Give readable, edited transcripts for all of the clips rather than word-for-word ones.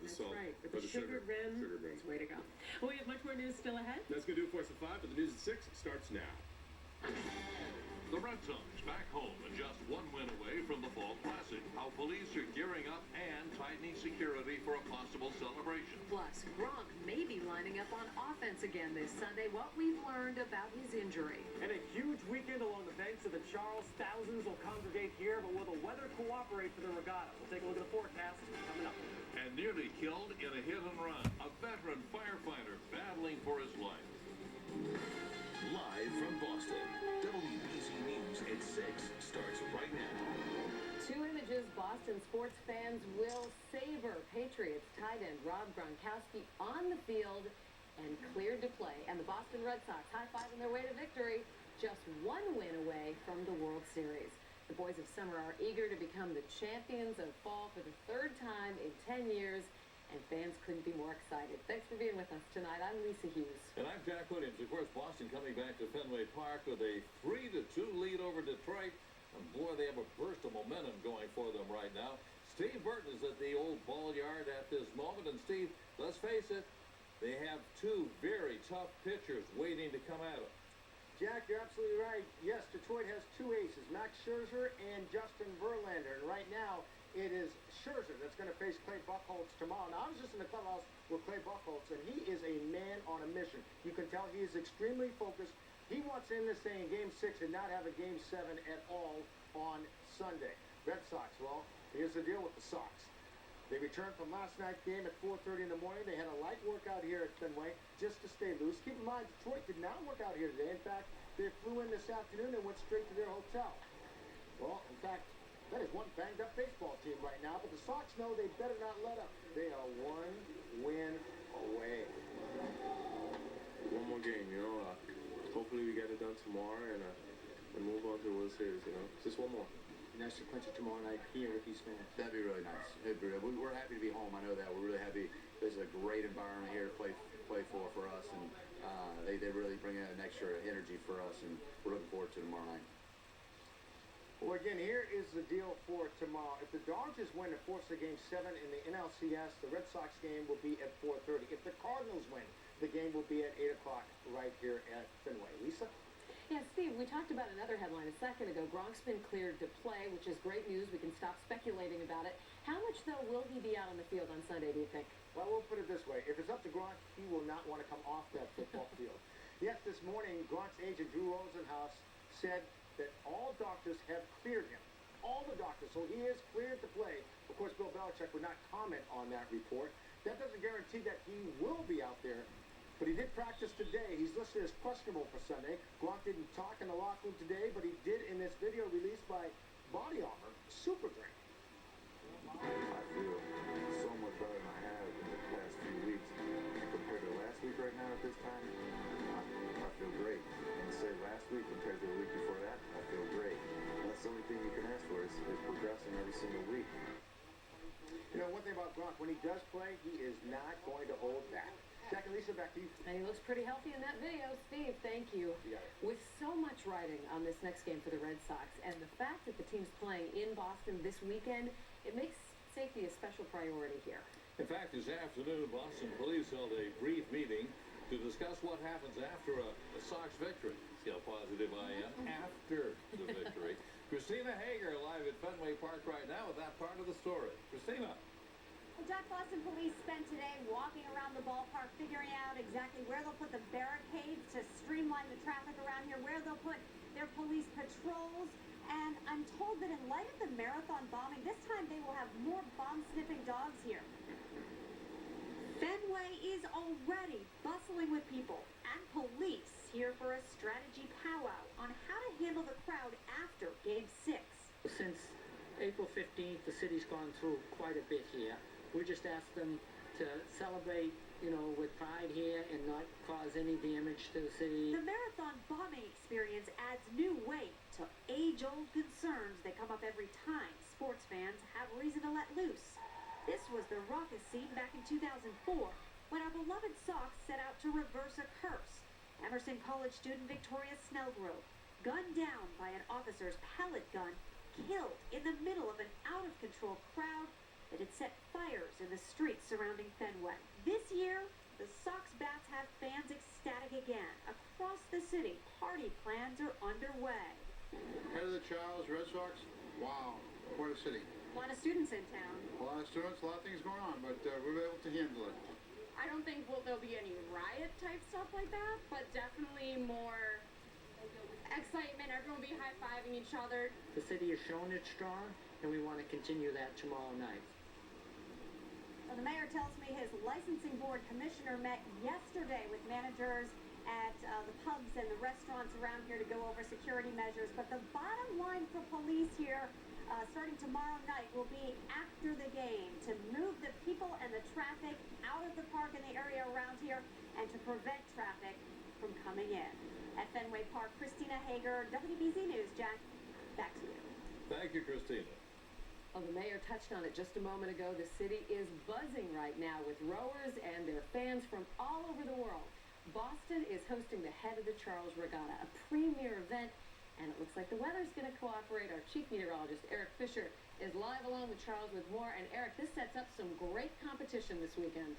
the That's salt. right. But the sugar rim, is way to go. Well, we have much more news still ahead. That's going to do it for us at 5, but the news at 6 starts now. The Red Sox back home and just one win away from the Fall Classic. How police are gearing up and tightening security for a possible celebration. Plus, Gronk may be lining up on offense again this Sunday. What we've learned about his injury. And a huge weekend along the banks of the Charles. Thousands will congregate here, but will the weather cooperate for the regatta? We'll take a look at the forecast coming up. And nearly killed in a hit and run. A veteran firefighter battling for his life. Live from Boston, WBZ News at 6 starts right now. Two images Boston sports fans will savor. Patriots tight end Rob Gronkowski on the field and cleared to play. And the Boston Red Sox high-fiving their way to victory, just one win away from the World Series. The boys of summer are eager to become the champions of fall for the third time in 10 years. And fans couldn't be more excited. Thanks for being with us tonight. I'm Lisa Hughes. And I'm Jack Williams. Of course, Boston coming back to Fenway Park with a 3-2 lead over Detroit. And boy, they have a burst of momentum going for them right now. Steve Burton is at the old ball yard at this moment. And Steve, let's face it, they have two very tough pitchers waiting to come at them. Jack, you're absolutely right. Yes, Detroit has two aces, Max Scherzer and Justin Verlander. And right now, it is Scherzer that's going to face Clay Buchholz tomorrow. Now, I was just in the clubhouse with Clay Buchholz, and he is a man on a mission. You can tell he is extremely focused. He wants in this thing in Game 6 and not have a Game 7 at all on Sunday. Red Sox, well, here's the deal with the Sox. They returned from last night's game at 4:30 in the morning. They had a light workout here at Fenway just to stay loose. Keep in mind, Detroit did not work out here today. In fact, they flew in this afternoon and went straight to their hotel. Well, in fact, that is one banged-up baseball team right now, but the Sox know they better not let up. They are one win away. One more game, hopefully we get it done tomorrow and move on to the World Series, Just one more. Nice to clinch it tomorrow night here with these fans. That'd be really nice. We're happy to be home. I know that. We're really happy. There's a great environment here to play for us, and they really bring an extra energy for us, and we're looking forward to tomorrow night. Well, again, here is the deal for tomorrow. If the Dodgers win and force the Game 7 in the NLCS, the Red Sox game will be at 4:30. If the Cardinals win, the game will be at 8 o'clock right here at Fenway. Lisa? Yeah, Steve, we talked about another headline a second ago. Gronk's been cleared to play, which is great news. We can stop speculating about it. How much, though, will he be out on the field on Sunday, do you think? Well, we'll put it this way. If it's up to Gronk, he will not want to come off that football field. Yet this morning, Gronk's agent, Drew Rosenhaus, said that all doctors have cleared him. All the doctors. So he is cleared to play. Of course, Bill Belichick would not comment on that report. That doesn't guarantee that he will be out there. But he did practice today. He's listed as questionable for Sunday. Gronk didn't talk in the locker room today, but he did in this video released by Body Armor, Super Green. I feel so much better than I have in the past few weeks. Compared to last week right now at this time, I feel great. And say last week compared to the week before that, I feel great. And that's the only thing you can ask for is progressing every single week. One thing about Gronk, when he does play, he is not going to hold back. Jack and Lisa, back to you. And he looks pretty healthy in that video. Steve, thank you. Yeah. With so much riding on this next game for the Red Sox, and the fact that the team's playing in Boston this weekend, it makes safety a special priority here. In fact, this afternoon, Boston police held a brief meeting to discuss what happens after a Sox victory. See how positive I am? After the victory. Christina Hager live at Fenway Park right now with that part of the story. Christina. Jack, Boston police spent today walking around the ballpark, figuring out exactly where they'll put the barricades to streamline the traffic around here, where they'll put their police patrols. And I'm told that in light of the marathon bombing, this time they will have more bomb-sniffing dogs here. Fenway is already bustling with people and police here for a strategy powwow on how to handle the crowd after Game 6. Since April 15th, the city's gone through quite a bit here. We just asked them to celebrate, with pride here and not cause any damage to the city. The marathon bombing experience adds new weight to age-old concerns that come up every time sports fans have reason to let loose. This was the raucous scene back in 2004 when our beloved Sox set out to reverse a curse. Emerson College student Victoria Snellgrove, gunned down by an officer's pellet gun, killed in the middle of an out-of-control crowd that had set fires in the streets surrounding Fenway. This year, the Sox bats have fans ecstatic again. Across the city, party plans are underway. Head of the Charles, Red Sox, wow, what a city. A lot of students in town. A lot of students, a lot of things going on, but we were able to handle it. I don't think there'll be any riot type stuff like that, but definitely more excitement. Everyone will be high-fiving each other. The city has shown it's strong, and we want to continue that tomorrow night. Well, the mayor tells me his licensing board commissioner met yesterday with managers at the pubs and the restaurants around here to go over security measures. But the bottom line for police here, starting tomorrow night, will be after the game to move the people and the traffic out of the park and the area around here and to prevent traffic from coming in. At Fenway Park, Christina Hager, WBZ News. Jack, back to you. Thank you, Christina. Well, the mayor touched on it just a moment ago. The city is buzzing right now with rowers and their fans from all over the world. Boston is hosting the Head of the Charles Regatta, a premier event, and it looks like the weather's going to cooperate. Our chief meteorologist, Eric Fisher, is live along the Charles with more. And Eric, this sets up some great competition this weekend.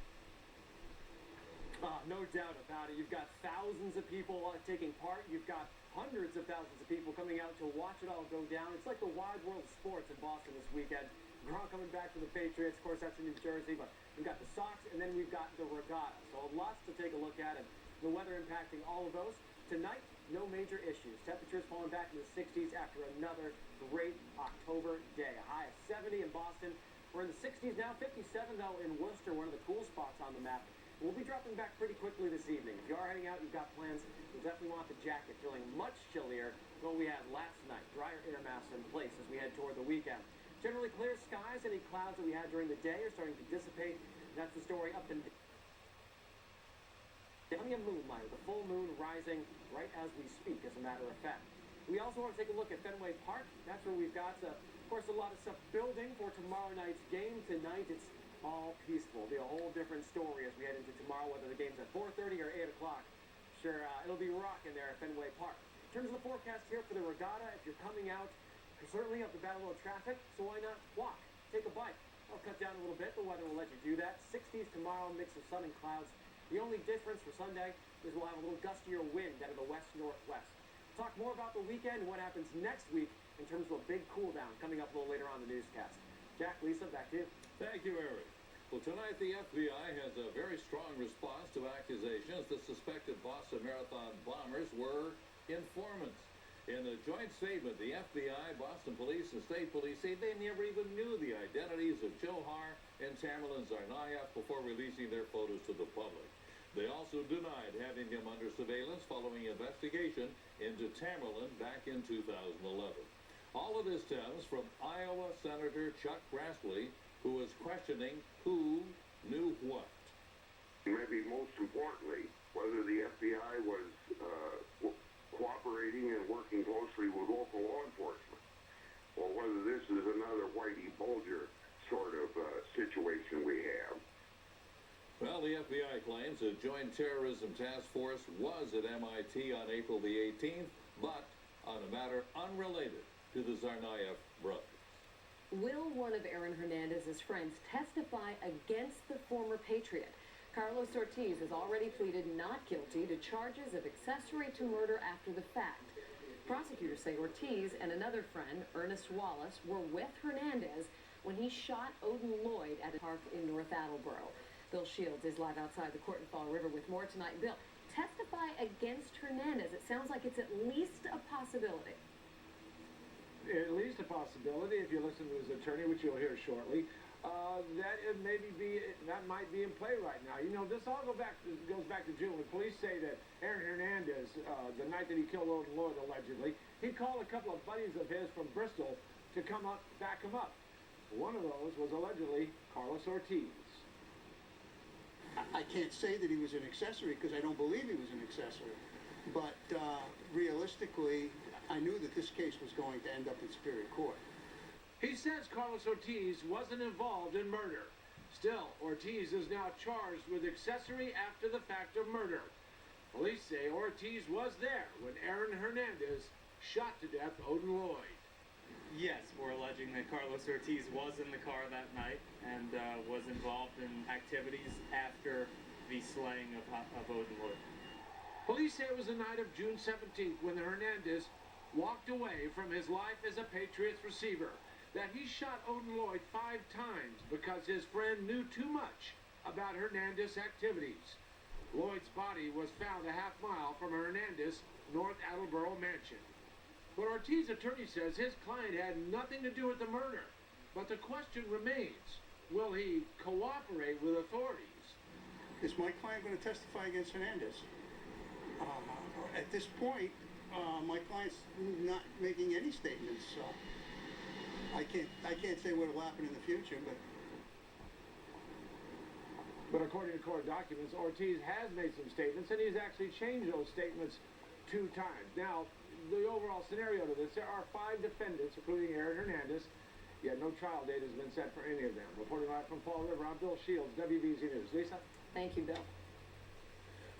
No doubt about it. You've got thousands of people taking part. You've got hundreds of thousands of people coming out to watch it all go down. It's like the wide world of sports in Boston this weekend. Gronk coming back to the Patriots. Of course, that's in New Jersey, but we've got the Sox, and then we've got the Regatta. So lots to take a look at, and the weather impacting all of those. Tonight, no major issues. Temperatures falling back in the 60s after another great October day. A high of 70 in Boston. We're in the 60s now. 57, though, in Worcester, one of the cool spots on the map. We'll be dropping back pretty quickly this evening. If you are heading out, you've got plans, you'll definitely want the jacket. Feeling much chillier than what we had last night. Drier air mass in place as we head toward the weekend. Generally clear skies. Any clouds that we had during the day are starting to dissipate. That's the story up and plenty of moonlight, the full moon rising right as we speak, as a matter of fact. We also want to take a look at Fenway Park. That's where we've got, of course, a lot of stuff building for tomorrow night's game. Tonight, it's all peaceful. It'll be a whole different story as we head into tomorrow, whether the game's at 4:30 or 8 o'clock. Sure, it'll be rocking there at Fenway Park. In terms of the forecast here for the regatta, if you're coming out, you certainly have to battle a little traffic, so why not walk? Take a bike. I'll cut down a little bit. The weather will let you do that. 60s tomorrow, mix of sun and clouds. The only difference for Sunday is we'll have a little gustier wind out of the west-northwest. We'll talk more about the weekend and what happens next week in terms of a big cool-down coming up a little later on in the newscast. Jack, Lisa, back to you. Thank you, Eric. Well, tonight the FBI has a very strong response to accusations that suspected Boston Marathon bombers were informants. In a joint statement, the FBI, Boston Police, and State Police say they never even knew the identities of Joe Har and Tamerlan Tsarnaev before releasing their photos to the public. They also denied having him under surveillance following investigation into Tamerlan back in 2011. All of this stems from Iowa Senator Chuck Grassley, who was questioning who knew what. Maybe most importantly, whether the FBI was cooperating and working closely with local law enforcement, or whether this is another Whitey Bulger sort of situation we have. Well, the FBI claims a joint terrorism task force was at MIT on April the 18th, but on a matter unrelated to the Tsarnaev brothers. Will one of Aaron Hernandez's friends testify against the former Patriot? Carlos Ortiz has already pleaded not guilty to charges of accessory to murder after the fact. Prosecutors say Ortiz and another friend, Ernest Wallace, were with Hernandez when he shot Odin Lloyd at a park in North Attleboro. Bill Shields is live outside the court in Fall River with more tonight. Bill, testify against Hernandez. It sounds like it's at least a possibility. At least a possibility, if you listen to his attorney, which you'll hear shortly, that might be in play right now. You know, this all goes back to June. When police say that Aaron Hernandez, the night that he killed Odin Lloyd, allegedly, he called a couple of buddies of his from Bristol to come up, back him up. One of those was allegedly Carlos Ortiz. I can't say that he was an accessory because I don't believe he was an accessory. But realistically, I knew that this case was going to end up in Superior Court. He says Carlos Ortiz wasn't involved in murder. Still, Ortiz is now charged with accessory after the fact of murder. Police say Ortiz was there when Aaron Hernandez shot to death Odin Lloyd. Yes, we're alleging that Carlos Ortiz was in the car that night and was involved in activities after the slaying of Odin Lloyd. Police say it was the night of June 17th when Hernandez walked away from his life as a Patriots receiver, that he shot Odin Lloyd 5 times because his friend knew too much about Hernandez' activities. Lloyd's body was found a half-mile from Hernandez' North Attleboro mansion. But Ortiz's attorney says his client had nothing to do with the murder. But the question remains, will he cooperate with authorities? Is my client going to testify against Hernandez? At this point, my client's not making any statements, so I can't say what will happen in the future, But according to court documents, Ortiz has made some statements, and he's actually changed those statements 2 times. Now, the overall scenario to this, there are 5 defendants, including Aaron Hernandez, yet no trial date has been set for any of them. Reporting live from Fall River, I'm Bill Shields, WBZ News. Lisa? Thank you, Bill.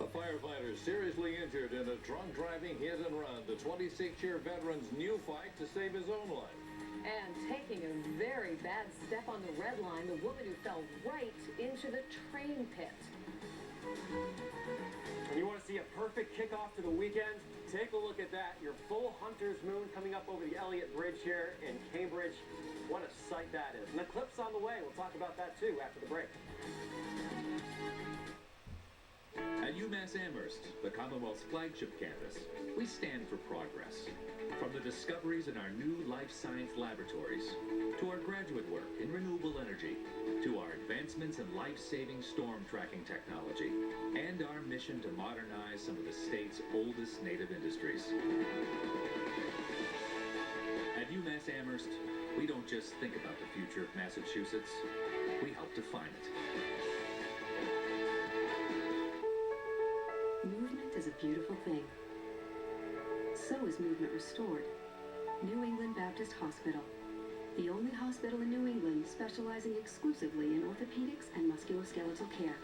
A firefighter seriously injured in a drunk driving hit and run. The 26-year veteran's new fight to save his own life. And taking a very bad step on the red line, the woman who fell right into the train pit. And you want to see a perfect kickoff to the weekend? Take a look at that. Your full hunter's moon coming up over the Elliott Bridge here in Cambridge. What a sight that is. And the eclipse on the way. We'll talk about that too after the break. At UMass Amherst, the Commonwealth's flagship campus, we stand for progress. From the discoveries in our new life science laboratories, to our graduate work in renewable energy, to our advancements in life-saving storm tracking technology, and our mission to modernize some of the state's oldest native industries. At UMass Amherst, we don't just think about the future of Massachusetts, we help define it. Movement is a beautiful thing. So is movement restored. New England Baptist Hospital. The only hospital in New England specializing exclusively in orthopedics and musculoskeletal care.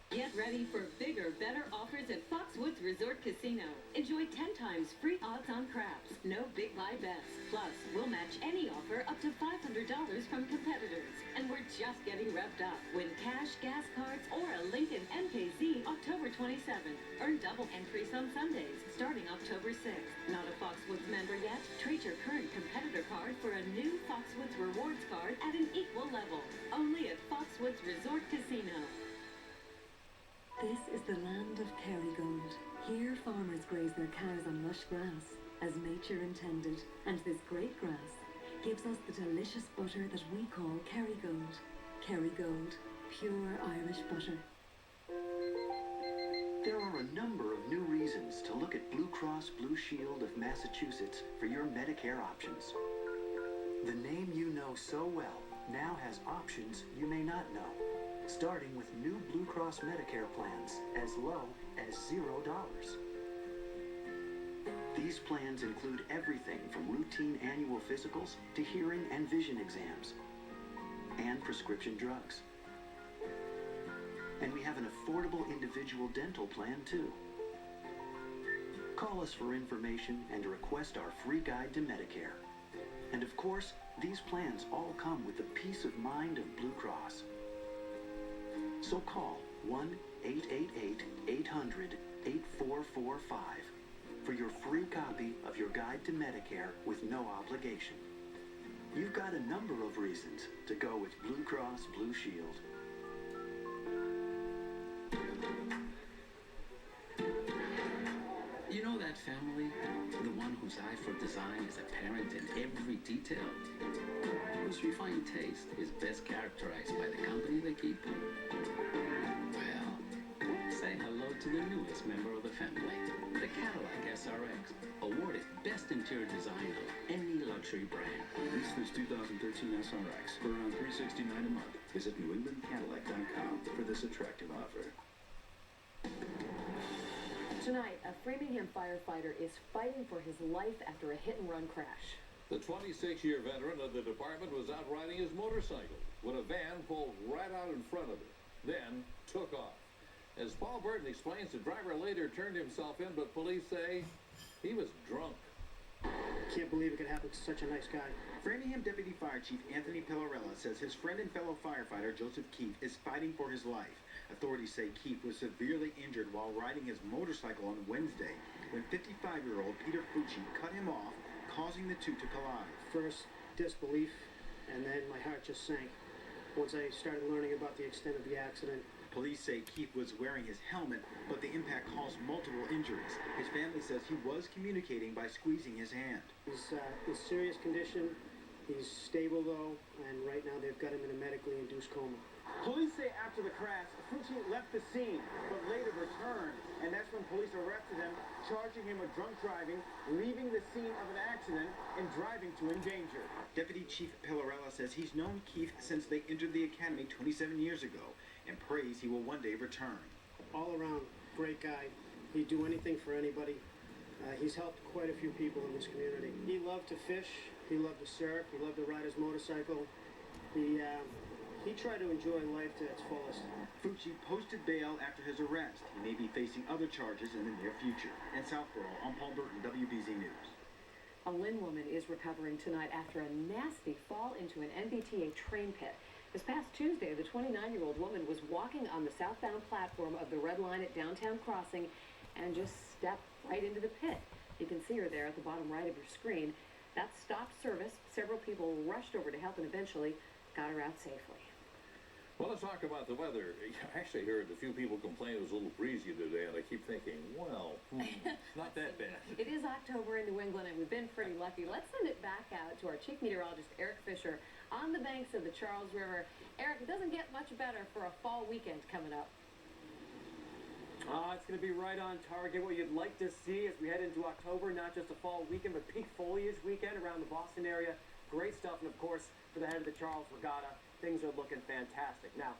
Get ready for bigger, better offers at Foxwoods Resort Casino. Enjoy 10 times free odds on craps. No big live bets. Plus, we'll match any offer up to $500 from competitors. And we're just getting revved up. Win cash, gas cards, or a Lincoln MKZ October 27th. Earn double entries on Sundays starting October 6th. Not a Foxwoods member yet? Trade your current competitor card for a new Foxwoods Rewards card at an equal level. Only at Foxwoods Resort Casino. This is the land of Kerrygold. Here farmers graze their cows on lush grass, as nature intended, and this great grass gives us the delicious butter that we call Kerrygold. Kerrygold, pure Irish butter. There are a number of new reasons to look at Blue Cross Blue Shield of Massachusetts for your Medicare options. The name you know so well now has options you may not know, starting with new Blue Cross Medicare plans as low as $0. These plans include everything from routine annual physicals to hearing and vision exams, and prescription drugs. And we have an affordable individual dental plan too. Call us for information and to request our free guide to Medicare. And of course, these plans all come with the peace of mind of Blue Cross. So call 1-888-800-8445 for your free copy of your guide to Medicare with no obligation. You've got a number of reasons to go with Blue Cross Blue Shield. You know that family? The one whose eye for design is apparent in every detail? Whose refined taste is best characterized by the company they keep? Well, say hello to the newest member of the family, the Cadillac SRX, awarded Best Interior Design of any luxury brand. Lease this 2013 SRX for around $369 a month. Visit NewEnglandCadillac.com for this attractive offer. Tonight, a Framingham firefighter is fighting for his life after a hit-and-run crash. The 26-year veteran of the department was out riding his motorcycle when a van pulled right out in front of him, then took off. As Paul Burton explains, the driver later turned himself in, but police say he was drunk. Can't believe it could happen to such a nice guy. Framingham Deputy Fire Chief Anthony Pillarella says his friend and fellow firefighter Joseph Keefe is fighting for his life. Authorities say Keefe was severely injured while riding his motorcycle on Wednesday when 55-year-old Peter Fucci cut him off, causing the two to collide. First, disbelief, and then my heart just sank once I started learning about the extent of the accident. Police say Keefe was wearing his helmet, but the impact caused multiple injuries. His family says he was communicating by squeezing his hand. He's in serious condition. He's stable, though, and right now they've got him in a medically induced coma. Police say after the crash, Fucci left the scene, but later returned, and that's when police arrested him, charging him with drunk driving, leaving the scene of an accident, and driving to endanger. Deputy Chief Pillarella says he's known Keefe since they entered the academy 27 years ago, and prays he will one day return. All around, great guy. He'd do anything for anybody. He's helped quite a few people in this community. He loved to fish. He loved to surf. He loved to ride his motorcycle. He tried to enjoy life to its fullest. Fucci posted bail after his arrest. He may be facing other charges in the near future. In Southborough, I'm Paul Burton, WBZ News. A Lynn woman is recovering tonight after a nasty fall into an MBTA train pit. This past Tuesday, the 29-year-old woman was walking on the southbound platform of the Red Line at Downtown Crossing and just stepped right into the pit. You can see her there at the bottom right of your screen. That stopped service. Several people rushed over to help and eventually got her out safely. Well, let's talk about the weather. I actually heard a few people complain it was a little breezy today, and I keep thinking, well, not that bad. It is October in New England, and we've been pretty lucky. Let's send it back out to our chief meteorologist, Eric Fisher, on the banks of the Charles River. Eric, it doesn't get much better for a fall weekend coming up. It's going to be right on target. What you'd like to see as we head into October, not just a fall weekend, but peak foliage weekend around the Boston area. Great stuff, and of course, for the head of the Charles Regatta, things are looking fantastic. Now,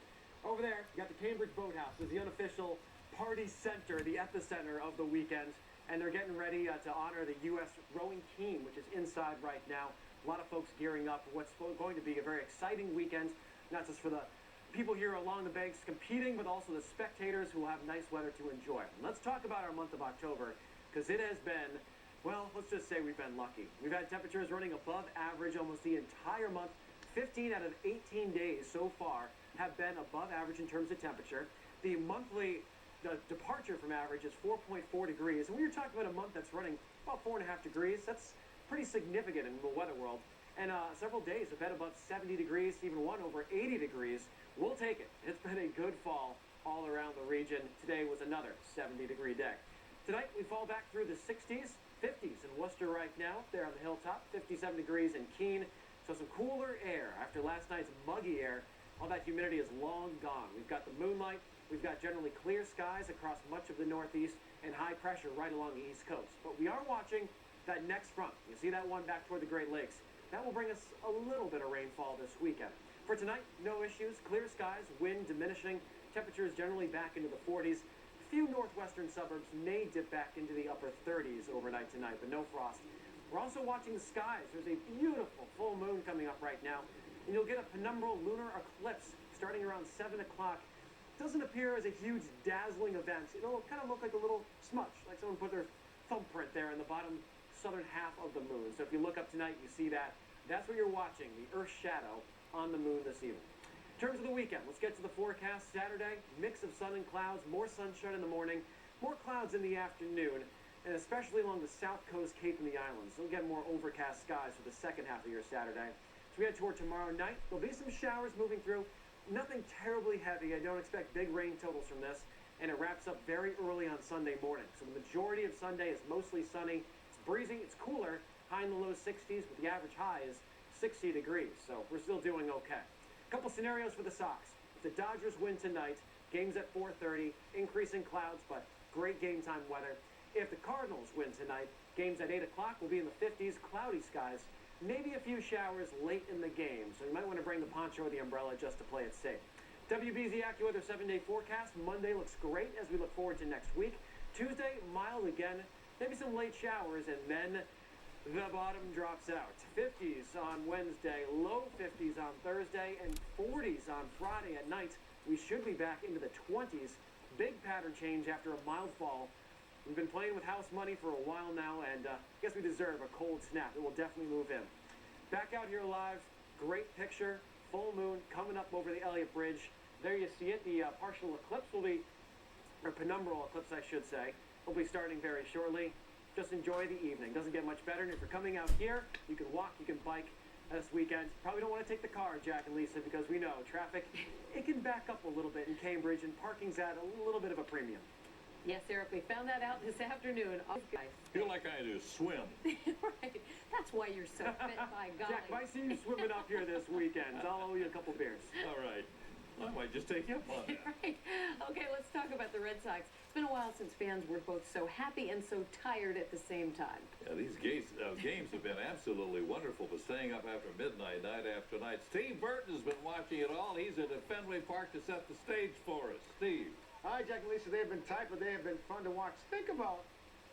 over there, you got the Cambridge Boathouse as the unofficial party center, the epicenter of the weekend, and they're getting ready to honor the U.S. rowing team, which is inside right now. A lot of folks gearing up for what's going to be a very exciting weekend, not just for the people here along the banks competing, but also the spectators who will have nice weather to enjoy. And let's talk about our month of October, because it has been, well, let's just say we've been lucky. We've had temperatures running above average almost the entire month. 15 out of 18 days so far have been above average in terms of temperature. The monthly departure from average is 4.4 degrees. And when you're talking about a month that's running about 4.5 degrees, that's pretty significant in the weather world. And several days have been above 70 degrees, even one over 80 degrees. We'll take it. It's been a good fall all around the region. Today was another 70-degree day. Tonight, we fall back through the 60s, 50s in Worcester right now. There on the hilltop, 57 degrees in Keene. So some cooler air after last night's muggy air. All that humidity is long gone. We've got the moonlight. We've got generally clear skies across much of the Northeast and high pressure right along the East Coast. But we are watching that next front. You see that one back toward the Great Lakes. That will bring us a little bit of rainfall this weekend. For tonight, no issues. Clear skies, wind diminishing. Temperatures generally back into the 40s. A few northwestern suburbs may dip back into the upper 30s overnight tonight, but no frost. We're also watching the skies. There's a beautiful full moon coming up right now, and you'll get a penumbral lunar eclipse starting around 7 o'clock. Doesn't appear as a huge dazzling event. It'll kind of look like a little smudge, like someone put their thumbprint there in the bottom southern half of the moon. So if you look up tonight, you see that. That's what you're watching, the Earth's shadow on the moon this evening. In terms of the weekend, let's get to the forecast. Saturday, mix of sun and clouds, more sunshine in the morning, more clouds in the afternoon, and especially along the south coast, Cape and the islands. You'll get more overcast skies for the second half of your Saturday. As we head toward tomorrow night, there'll be some showers moving through. Nothing terribly heavy. I don't expect big rain totals from this. And it wraps up very early on Sunday morning. So the majority of Sunday is mostly sunny. It's breezy. It's cooler. High in the low 60s, but the average high is 60 degrees. So we're still doing okay. A couple scenarios for the Sox. If the Dodgers win tonight, game's at 4:30, increasing clouds, but great game time weather. If the Cardinals win tonight, games at 8 o'clock will be in the 50s, cloudy skies, maybe a few showers late in the game. So you might want to bring the poncho or the umbrella just to play it safe. WBZ AccuWeather 7-day forecast. Monday looks great as we look forward to next week. Tuesday, mild again, maybe some late showers, and then the bottom drops out. 50s on Wednesday, low 50s on Thursday, and 40s on Friday at night. We should be back into the 20s. Big pattern change after a mild fall We've been playing with house money for a while now, and I guess we deserve a cold snap. It will definitely move in. Back out here live, great picture, full moon coming up over the Elliott Bridge. There you see it. The partial eclipse will be, or penumbral eclipse I should say, will be starting very shortly. Just enjoy the evening. Doesn't get much better, and if you're coming out here, you can walk, you can bike this weekend. Probably don't want to take the car, Jack and Lisa, because we know traffic, it can back up a little bit in Cambridge, and parking's at a little bit of a premium. Yes, Eric, we found that out this afternoon. Oh, guys. Feel like I do, swim. Right. That's why you're so fit, by golly. Jack, if I see you swimming up here this weekend, I'll owe you a couple beers. All right. I might just take you up on that. Right. Okay, let's talk about the Red Sox. It's been a while since fans were both so happy and so tired at the same time. Yeah, these games have been absolutely wonderful, but staying up after midnight, night after night. Steve Burton has been watching it all. He's at Fenway Park to set the stage for us. Steve. Hi, Jack and Lisa. They have been tight, but they have been fun to watch. Think about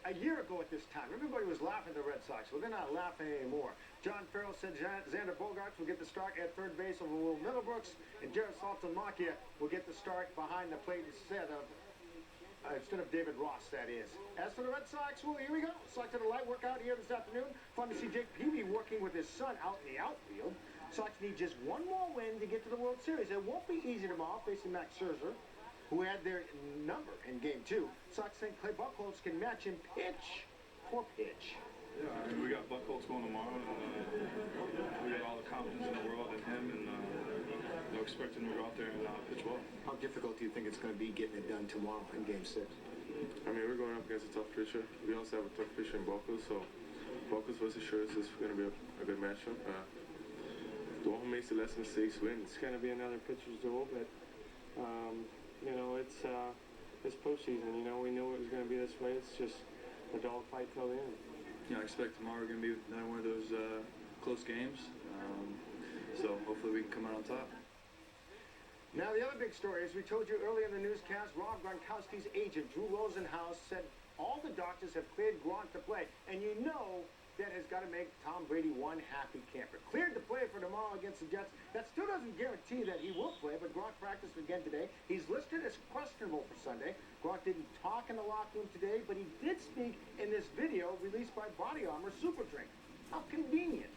a year ago at this time. Everybody was laughing at the Red Sox. Well, they're not laughing anymore. John Farrell said Xander Bogaerts will get the start at third base over Will Middlebrooks, and Jared Saltalamacchia will get the start behind the plate instead of David Ross, that is. As for the Red Sox, well, here we go. Sox did a light workout here this afternoon. Fun to see Jake Peavy working with his son out in the outfield. Sox need just one more win to get to the World Series. It won't be easy tomorrow facing Max Scherzer, who had their number in Game 2. Sox think Clay Buchholz can match him pitch for pitch. Yeah, I mean, we got Buchholz going tomorrow, and we got all the confidence in the world in him, and we're expecting him to go out there and pitch well. How difficult do you think it's going to be getting it done tomorrow in Game 6? I mean, we're going up against a tough pitcher. We also have a tough pitcher in Buchholz, so Buchholz versus Scherzer is going to be a good matchup. The one who makes the less mistakes wins. It's going to be another pitcher's duel, but you know, it's postseason. You know, we knew it was going to be this way. It's just a dogfight till the end. You know, I expect tomorrow going to be another one of those close games. So hopefully we can come out on top. Now, the other big story, as we told you earlier in the newscast, Rob Gronkowski's agent, Drew Rosenhaus, said all the doctors have cleared Gronk to play. And you know that has got to make Tom Brady one happy camper. Cleared to play for tomorrow against the Jets. That still doesn't guarantee that he will play, but Gronk practiced again today. He's listed as questionable for Sunday. Gronk didn't talk in the locker room today, but he did speak in this video released by Body Armor Super Drink. How convenient.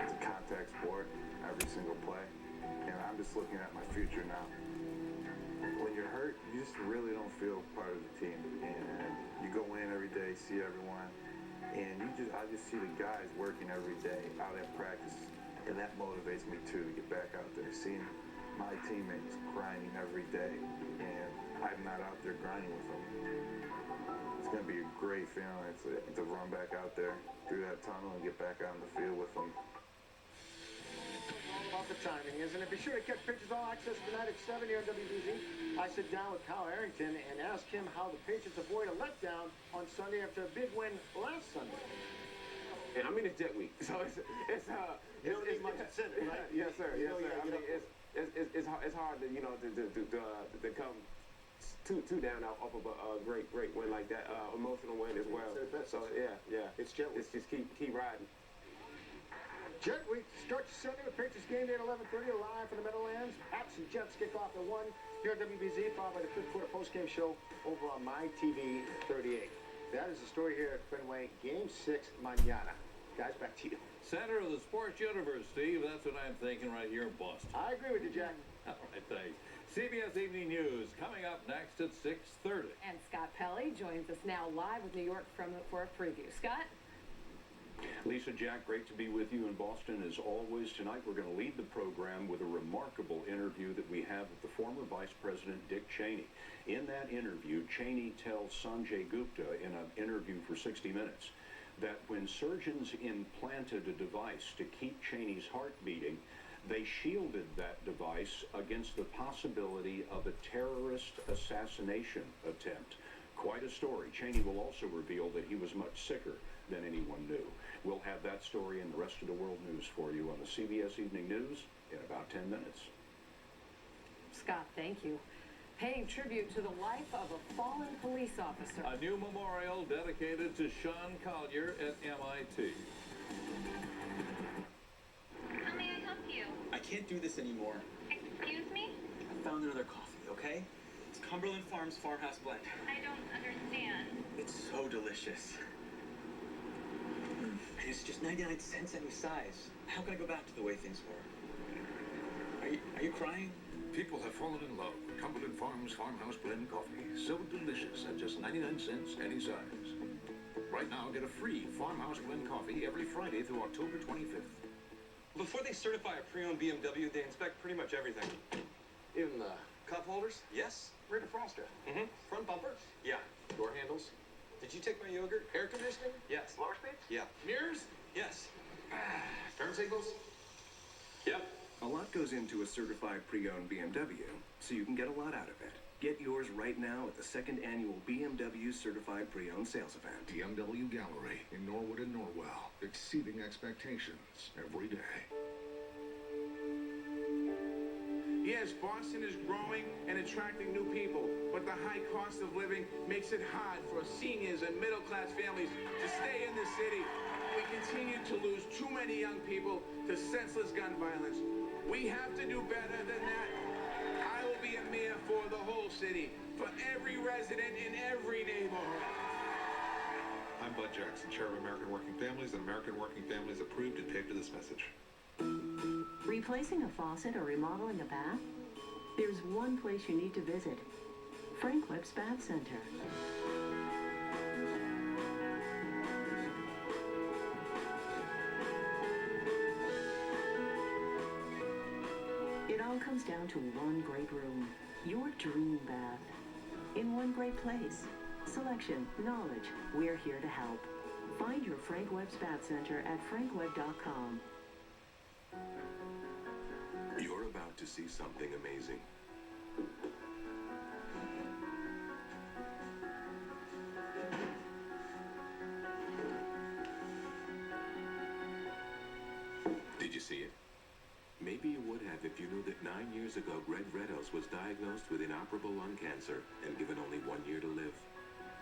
It's a contact sport, every single play. And I'm just looking at my future now. When you're hurt, you just really don't feel part of the team. And you go in every day, see everyone, and I just see the guys working every day out at practice, and that motivates me too to get back out there, seeing my teammates grinding every day, and I'm not out there grinding with them. It's going to be a great feeling to run back out there through that tunnel and get back out in the field with them. About the timing, isn't it? Be sure to catch Pictures All Access tonight at 7 here on WBZ. I sit down with Kyle Arrington and ask him how the Patriots avoid a letdown on Sunday after a big win last Sunday. And I mean, it's Jet Week, so it's you don't need much incentive, right? Yes, sir. Yes, sir. I mean, it's hard to to come two down off of a great win like that, emotional win as well. So yeah, it's Jet Week. It's just keep riding. Jet Week starts Sunday with Patriots game day at 11:30 live from the Meadowlands. Pats and Jets kick off at 1 here at WBZ, followed by the fifth quarter postgame show over on My TV 38. That is the story here at Fenway. Game 6 mañana. Guys, back to you. Center of the sports universe, Steve. That's what I'm thinking right here in Boston. I agree with you, Jack. All right, thanks. CBS Evening News coming up next at 6:30. And Scott Pelley joins us now live with New York for a preview. Scott? Lisa, Jack, great to be with you in Boston as always. Tonight we're going to lead the program with a remarkable interview that we have with the former Vice President Dick Cheney. In that interview, Cheney tells Sanjay Gupta in an interview for 60 Minutes that when surgeons implanted a device to keep Cheney's heart beating, they shielded that device against the possibility of a terrorist assassination attempt. Quite a story. Cheney will also reveal that he was much sicker than anyone knew. We'll have that story and the rest of the world news for you on the CBS Evening News in about 10 minutes. Scott, thank you. Paying tribute to the life of a fallen police officer. A new memorial dedicated to Sean Collier at MIT. How may I help you? I can't do this anymore. Excuse me? I found another coffee, okay? It's Cumberland Farms Farmhouse Blend. I don't understand. It's so delicious. And it's just 99 cents any size. How can I go back to the way things were? Are you crying? People have fallen in love with Cumberland Farms Farmhouse Blend Coffee. So delicious at just 99 cents any size. Right now, get a free Farmhouse Blend Coffee every Friday through October 25th. Before they certify a pre-owned BMW, they inspect pretty much everything. Even the cup holders? Yes. Rear defroster? Mm-hmm. Front bumper? Yeah. Door handles? Did you take my yogurt? Air conditioning? Yes. Lower speeds? Yeah. Mirrors? Yes. Turn signals? Yep. A lot goes into a certified pre-owned BMW, so you can get a lot out of it. Get yours right now at the second annual BMW Certified Pre-Owned Sales Event. BMW Gallery in Norwood and Norwell. Exceeding expectations every day. Yes, Boston is growing and attracting new people, but the high cost of living makes it hard for seniors and middle-class families to stay in the city. We continue to lose too many young people to senseless gun violence. We have to do better than that. I will be a mayor for the whole city, for every resident in every neighborhood. I'm Bud Jackson, Chair of American Working Families, and American Working Families approved and paid for this message. Replacing a faucet or remodeling a bath? There's one place you need to visit. Frank Webb's Bath Center. It all comes down to one great room. Your dream bath. In one great place. Selection, knowledge. We're here to help. Find your Frank Webb's Bath Center at frankwebb.com. You're about to see something amazing. Did you see it? Maybe you would have if you knew that 9 years ago Greg Redos was diagnosed with inoperable lung cancer and given only 1 year to live.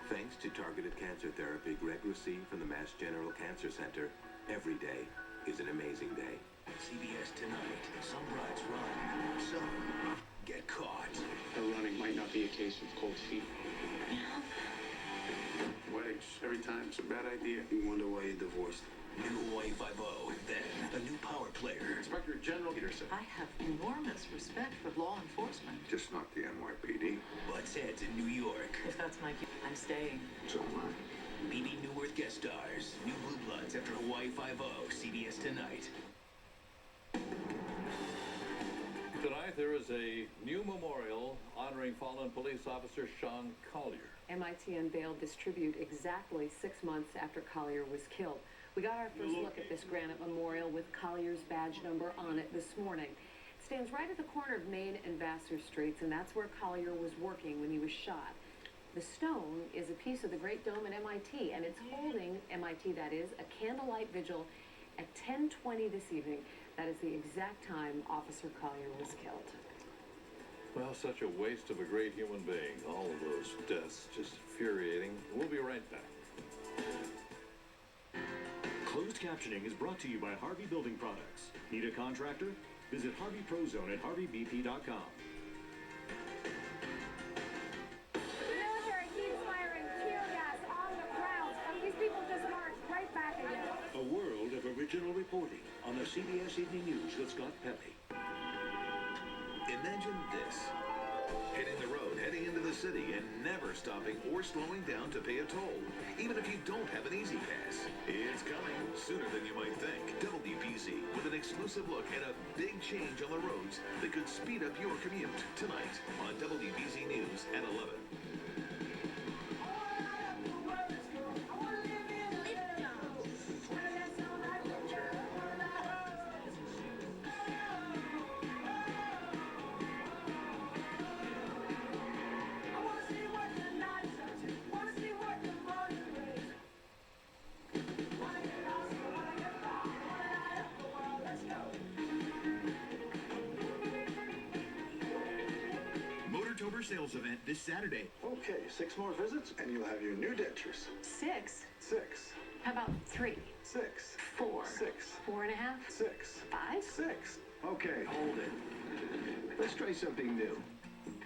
Thanks to targeted cancer therapy Greg received from the Mass General Cancer Center, every day is an amazing day. CBS Tonight. Some brides run, some get caught. The running might not be a case of cold feet. Weddings, every time, it's a bad idea. You wonder why you divorced. New Hawaii 5-0, then a new power player. Inspector General Peterson. I have enormous respect for law enforcement. Just not the NYPD. Butts heads in New York. If that's my cue, I'm staying. So am I. BB Newworth guest stars. New Blue Bloods after Hawaii 5-0. CBS Tonight. Tonight there is a new memorial honoring fallen police officer Sean Collier. MIT unveiled this tribute exactly 6 months after Collier was killed. We got our first look at this granite memorial with Collier's badge number on it this morning. It stands right at the corner of Main and Vassar Streets, and that's where Collier was working when he was shot. The stone is a piece of the Great Dome at MIT, and it's holding, MIT that is, a candlelight vigil at 10:20 this evening. That is the exact time Officer Collier was killed. Well, such a waste of a great human being. All of those deaths, just infuriating. We'll be right back. Closed captioning is brought to you by Harvey Building Products. Need a contractor? Visit Harvey ProZone at harveybp.com. The military keeps firing tear gas on the crowd, and these people just marched right back again. A world of original reporting on the CBS Evening News with Scott Pelley. Imagine this. Hitting the road, heading into the city, and never stopping or slowing down to pay a toll, even if you don't have an Easy Pass. It's coming sooner than you might think. WBZ with an exclusive look at a big change on the roads that could speed up your commute. Tonight on WBZ News at 11. Sales event this Saturday. Okay, 6 more visits and you'll have your new dentures. 6? 6. How about 3? 6. 4? 6. 4.5? 6. 5? 6. Okay, hold it. Let's try something new.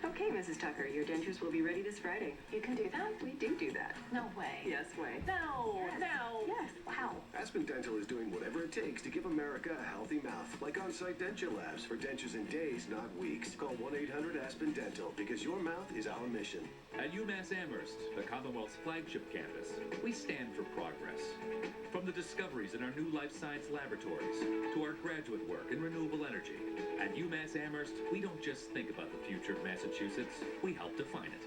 Okay, Mrs. Tucker, your dentures will be ready this Friday. You can do that? We do that. No way. Yes, way. No, no. Yes. Wow. Aspen Dental is doing whatever it takes to give America a healthy mouth, like on-site denture labs for dentures in days, not weeks. Call 1-800-ASPEN-DENTAL because your mouth is our mission. At UMass Amherst, the Commonwealth's flagship campus, we stand for progress. From the discoveries in our new life science laboratories to our graduate work in renewable energy, at UMass Amherst, we don't just think about the future of Massachusetts, we help define it.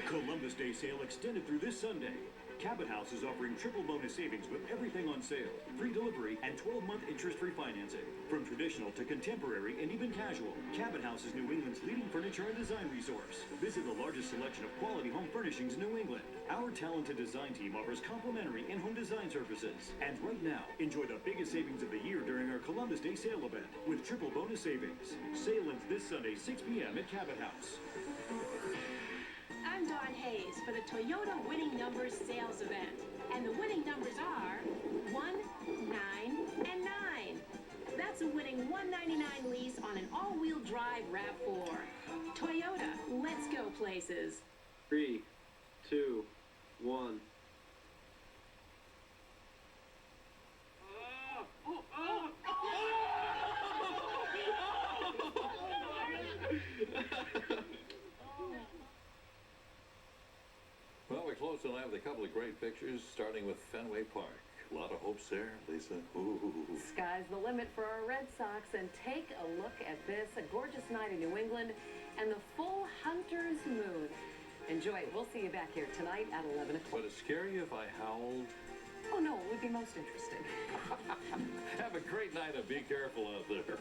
Columbus Day sale extended through this Sunday. Cabot House is offering triple bonus savings with everything on sale, free delivery, and 12-month interest-free financing. From traditional to contemporary and even casual, Cabot House is New England's leading furniture and design resource. Visit the largest selection of quality home furnishings in New England. Our talented design team offers complimentary in-home design services. And right now, enjoy the biggest savings of the year during our Columbus Day sale event with triple bonus savings. Sale ends this Sunday, 6 p.m. at Cabot House. I'm Dawn Hayes for the Toyota Winning Numbers sales event. And the winning numbers are 1, 9, and 9. That's a winning $199 lease on an all-wheel drive RAV4. Toyota, let's go places. 3, 2, 1. Well, we close tonight with a couple of great pictures, starting with Fenway Park. A lot of hopes there, Lisa. Ooh. Sky's the limit for our Red Sox, and take a look at this. A gorgeous night in New England and the full hunter's moon. Enjoy it. We'll see you back here tonight at 11 o'clock. Would it scare you if I howled? Oh, no, it would be most interesting. Have a great night and be careful out there.